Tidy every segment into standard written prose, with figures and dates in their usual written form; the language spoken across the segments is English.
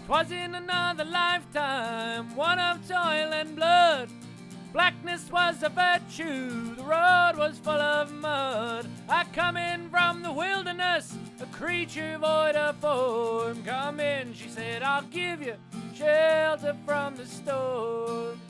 'Twas in another lifetime, one of toil and blood. Blackness was a virtue, the road was full of mud. I come in from the wilderness, a creature void of form. Come in, she said, I'll give you shelter from the storm.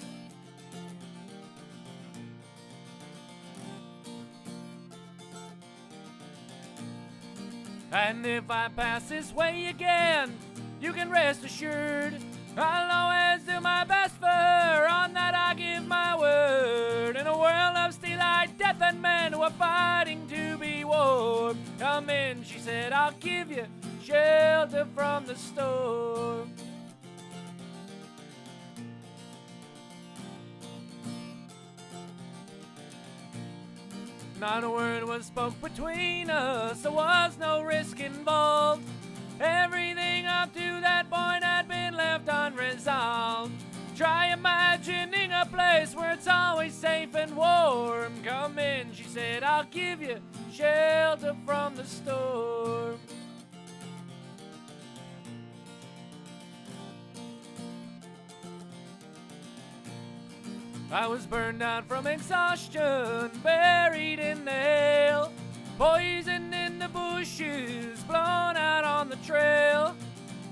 And if I pass this way again, you can rest assured I'll always do my best for her, on that I give my word. In a world of steel-eyed death and men who are fighting to be warm. Come in, she said, I'll give you shelter from the storm. Not a word was spoke between us, there was no risk involved. Everything up to that point had been left unresolved. Try imagining a place where it's always safe and warm. Come in, she said, I'll give you shelter from the storm. I was burned out from exhaustion, buried in the hail, poisoned in the bushes, blown out on the trail,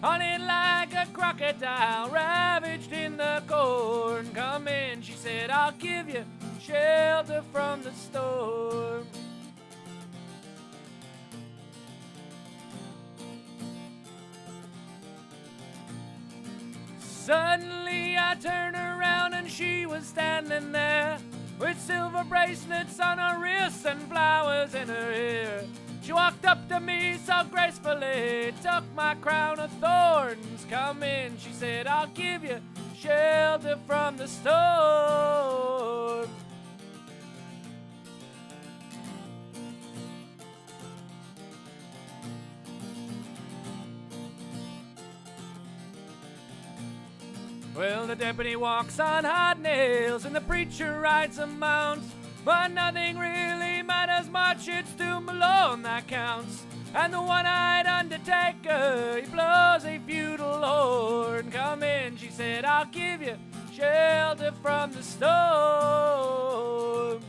hunted like a crocodile, ravaged in the corn. Come in, she said, I'll give you shelter from the storm. Suddenly I turned around and she was standing there, with silver bracelets on her wrists and flowers in her hair. She walked up to me so gracefully, took my crown of thorns. Come in, she said, I'll give you shelter from the storm. Well, the deputy walks on hot nails and the preacher rides a mount, but nothing really matters much, it's Doom alone that counts. And the one-eyed undertaker, he blows a feudal horn. Come in, she said, I'll give you shelter from the storm.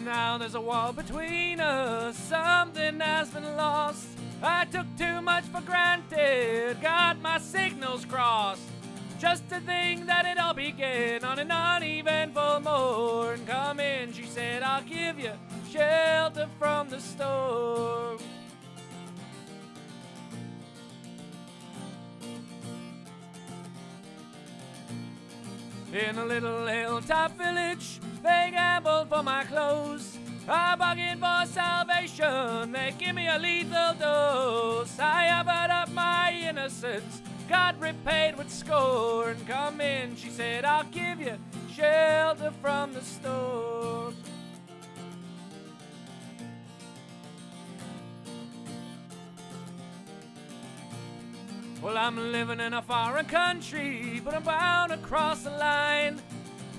Now there's a wall between us, something has been lost. I took too much for granted, got my signals crossed. Just to think that it all began on an uneventful morn. Come in, she said, I'll give you shelter from the storm. In a little hilltop village, they gambled for my clothes. I bargained for salvation, they give me a lethal dose. I offered up my innocence, got repaid with scorn. Come in, she said, I'll give you shelter from the storm. Well, I'm living in a foreign country, but I'm bound to cross the line.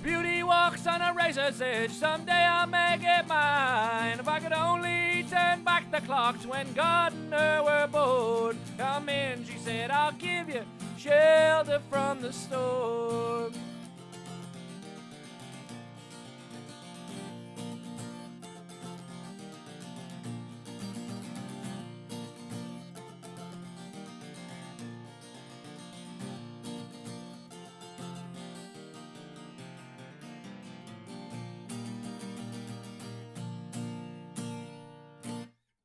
Beauty walks on a razor's edge, someday I'll make it mine. If I could only turn back the clock to when God and her were born. Come in, she said, I'll give you shelter from the storm.